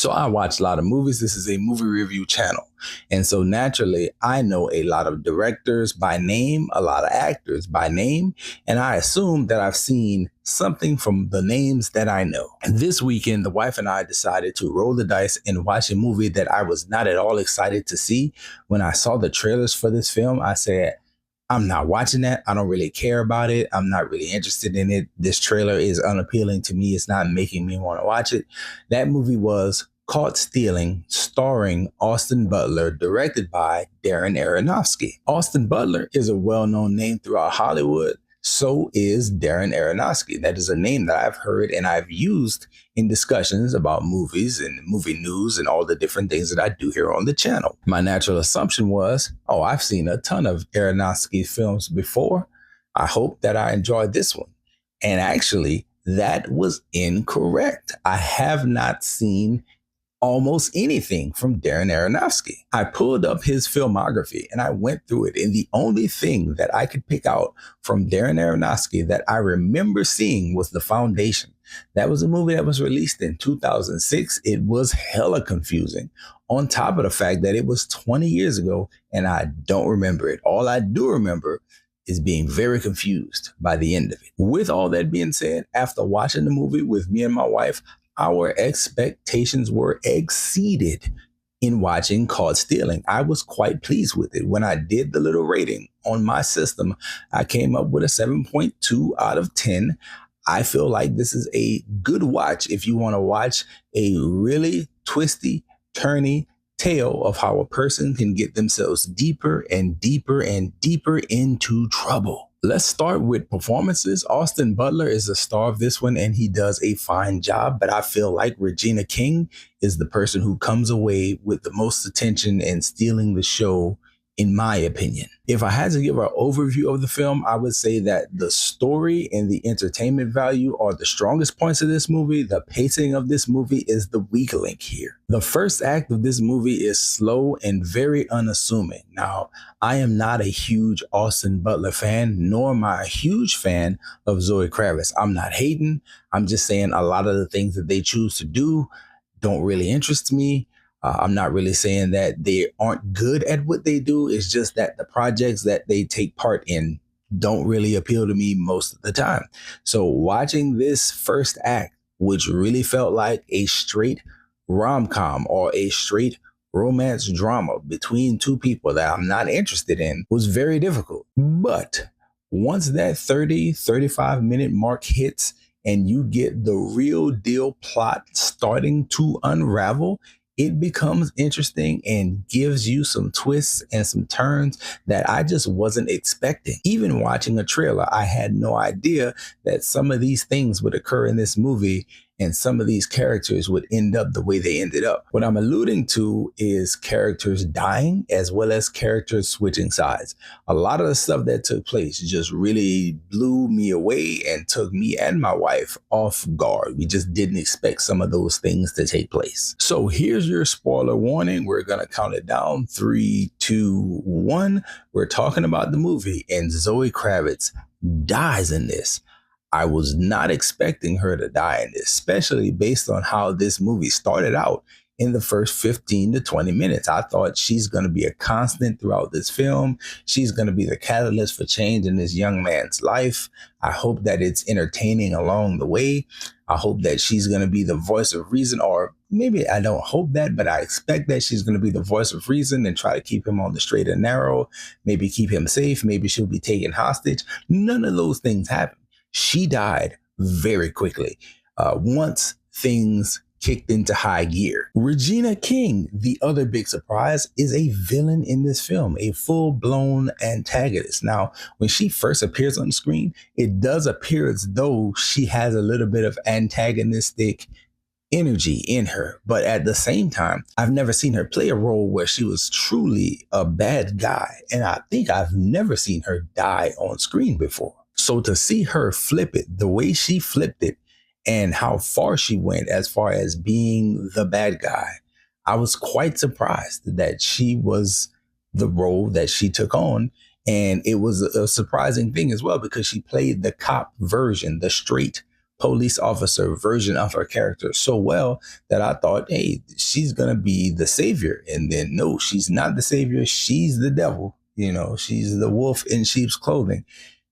So I watch a lot of movies. This is a movie review channel. And so naturally, I know a lot of directors by name, a lot of actors by name, and I assume that I've seen something from the names that I know. And this weekend, the wife and I decided to roll the dice and watch a movie that I was not at all excited to see. When I saw the trailers for this film, I said, I'm not watching that. I don't really care about it. I'm not really interested in it. This trailer is unappealing to me. It's not making me want to watch it. That movie was Caught Stealing, starring Austin Butler, directed by Darren Aronofsky. Austin Butler is a well-known name throughout Hollywood. So is Darren Aronofsky. That is a name that I've heard and I've used in discussions about movies and movie news and all the different things that I do here on the channel. My natural assumption was, oh, I've seen a ton of Aronofsky films before. I hope that I enjoyed this one. And actually, that was incorrect. I have not seen almost anything from Darren Aronofsky. I pulled up his filmography and I went through it. And the only thing that I could pick out from Darren Aronofsky that I remember seeing was The Foundation. That was a movie that was released in 2006. It was hella confusing, on top of the fact that it was 20 years ago and I don't remember it. All I do remember is being very confused by the end of it. With all that being said, after watching the movie with me and my wife, our expectations were exceeded in watching Caught Stealing. I was quite pleased with it. When I did the little rating on my system, I came up with a 7.2 out of 10. I feel like this is a good watch if you want to watch a really twisty, turny tale of how a person can get themselves deeper and deeper and deeper into trouble. Let's start with performances. Austin Butler is the star of this one, and he does a fine job. But I feel like Regina King is the person who comes away with the most attention and stealing the show, in my opinion. If I had to give an overview of the film, I would say that the story and the entertainment value are the strongest points of this movie. The pacing of this movie is the weak link here. The first act of this movie is slow and very unassuming. Now, I am not a huge Austin Butler fan, nor am I a huge fan of Zoe Kravitz. I'm not hating. I'm just saying a lot of the things that they choose to do don't really interest me. I'm not really saying that they aren't good at what they do. It's just that the projects that they take part in don't really appeal to me most of the time. So watching this first act, which really felt like a straight rom-com or a straight romance drama between two people that I'm not interested in, was very difficult. But once that 35 minute mark hits and you get the real deal plot starting to unravel, it becomes interesting and gives you some twists and some turns that I just wasn't expecting. Even watching a trailer, I had no idea that some of these things would occur in this movie and some of these characters would end up the way they ended up. What I'm alluding to is characters dying as well as characters switching sides. A lot of the stuff that took place just really blew me away and took me and my wife off guard. We just didn't expect some of those things to take place. So here's your spoiler warning. We're going to count it down. 3, 2, 1. We're talking about the movie, and Zoe Kravitz dies in this. I was not expecting her to die in this, especially based on how this movie started out in the first 15 to 20 minutes. I thought she's going to be a constant throughout this film. She's going to be the catalyst for change in this young man's life. I hope that it's entertaining along the way. I hope that she's going to be the voice of reason, or maybe I don't hope that, but I expect that she's going to be the voice of reason and try to keep him on the straight and narrow, maybe keep him safe. Maybe she'll be taken hostage. None of those things happen. She died very quickly once things kicked into high gear. Regina King, the other big surprise, is a villain in this film, a full-blown antagonist. Now, when she first appears on the screen, it does appear as though she has a little bit of antagonistic energy in her. But at the same time, I've never seen her play a role where she was truly a bad guy. And I think I've never seen her die on screen before. So to see her flip it the way she flipped it and how far she went as far as being the bad guy, I was quite surprised that she was the role that she took on. And it was a surprising thing as well, because she played the cop version, the straight police officer version of her character so well that I thought, hey, she's going to be the savior. And then, no, she's not the savior. She's the devil. You know, she's the wolf in sheep's clothing.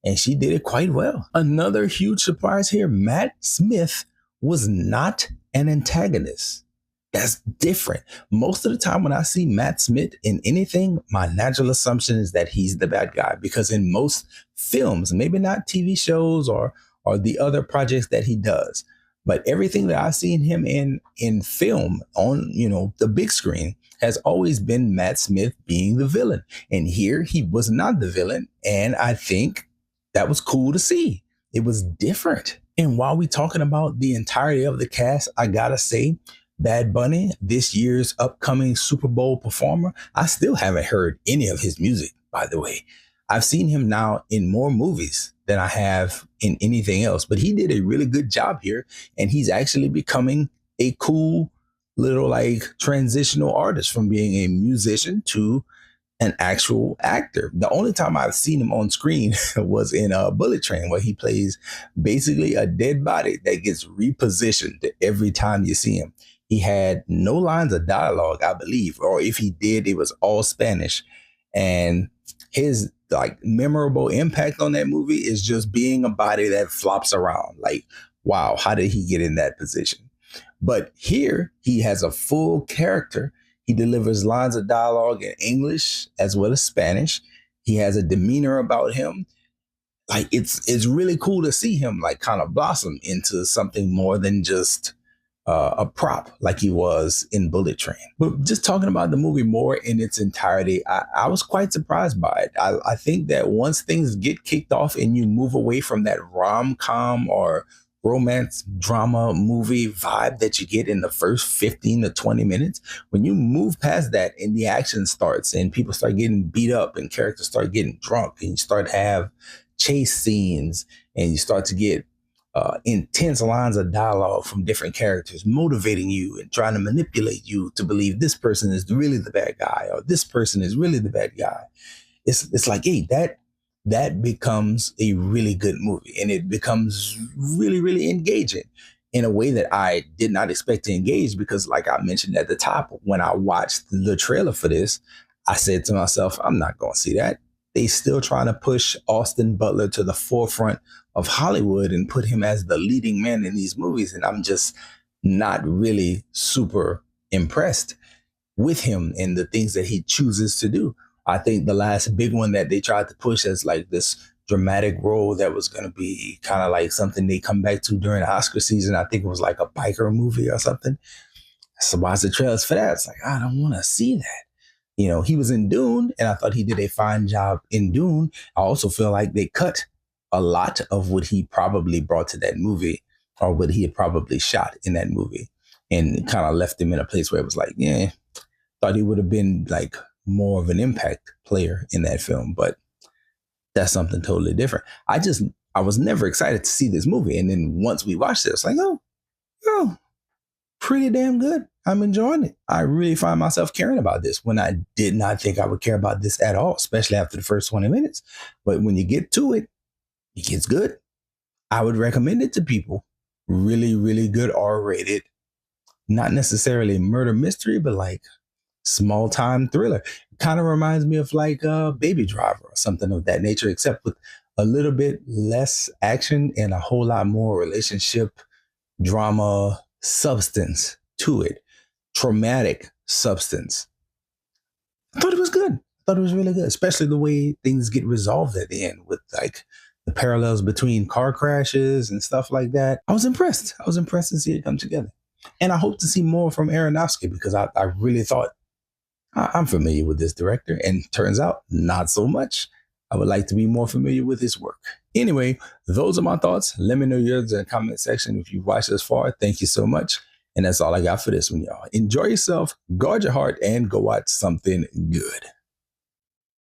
And she did it quite well. Another huge surprise here, Matt Smith was not an antagonist. That's different. Most of the time when I see Matt Smith in anything, my natural assumption is that he's the bad guy, because in most films, maybe not TV shows or the other projects that he does, but everything that I've seen him in film on, you know, the big screen has always been Matt Smith being the villain. And here he was not the villain. And I think that was cool to see. It was different. And while we're talking about the entirety of the cast, I gotta say, Bad Bunny, this year's upcoming Super Bowl performer, I still haven't heard any of his music, by the way. I've seen him now in more movies than I have in anything else, but he did a really good job here. And he's actually becoming a cool little like transitional artist from being a musician to an actual actor. The only time I've seen him on screen was in Bullet Train, where he plays basically a dead body that gets repositioned every time you see him. He had no lines of dialogue, I believe, or if he did, it was all Spanish. And his like memorable impact on that movie is just being a body that flops around. Like, wow, how did he get in that position? But here he has a full character. He delivers lines of dialogue in English as well as Spanish. He has a demeanor about him. Like it's really cool to see him like kind of blossom into something more than just a prop like he was in Bullet Train. But just talking about the movie more in its entirety, I was quite surprised by it. I think that once things get kicked off and you move away from that rom-com or romance drama movie vibe that you get in the first 15 to 20 minutes, when you move past that and the action starts and people start getting beat up and characters start getting drunk and you start to have chase scenes and you start to get intense lines of dialogue from different characters motivating you and trying to manipulate you to believe this person is really the bad guy or this person is really the bad guy. It's like, hey, that becomes a really good movie, and it becomes really, really engaging in a way that I did not expect to engage, because like I mentioned at the top, when I watched the trailer for this, I said to myself, I'm not going to see that. They still trying to push Austin Butler to the forefront of Hollywood and put him as the leading man in these movies. And I'm just not really super impressed with him and the things that he chooses to do. I think the last big one that they tried to push as like this dramatic role that was going to be kind of like something they come back to during the Oscar season. I think it was like a biker movie or something. So watch the trailers for that. It's like, I don't want to see that. You know, he was in Dune and I thought he did a fine job in Dune. I also feel like they cut a lot of what he probably brought to that movie or what he had probably shot in that movie and kind of left him in a place where it was like, yeah, thought he would have been like more of an impact player in that film, but that's something totally different. I was never excited to see this movie. And then once we watched it, it's like, oh, pretty damn good. I'm enjoying it. I really find myself caring about this when I did not think I would care about this at all, especially after the first 20 minutes. But when you get to it, it gets good. I would recommend it to people. Really, really good R-rated, not necessarily murder mystery, but like small time thriller. Kind of reminds me of like Baby Driver or something of that nature, except with a little bit less action and a whole lot more relationship drama substance to it. Traumatic substance. I thought it was good. I thought it was really good, especially the way things get resolved at the end with like the parallels between car crashes and stuff like that. I was impressed. I was impressed to see it come together. And I hope to see more from Aronofsky, because I really thought I'm familiar with this director, and turns out not so much. I would like to be more familiar with his work. Anyway, those are my thoughts. Let me know yours in the comment section. If you've watched this far, thank you so much. And that's all I got for this one, y'all. Enjoy yourself, guard your heart, and go watch something good.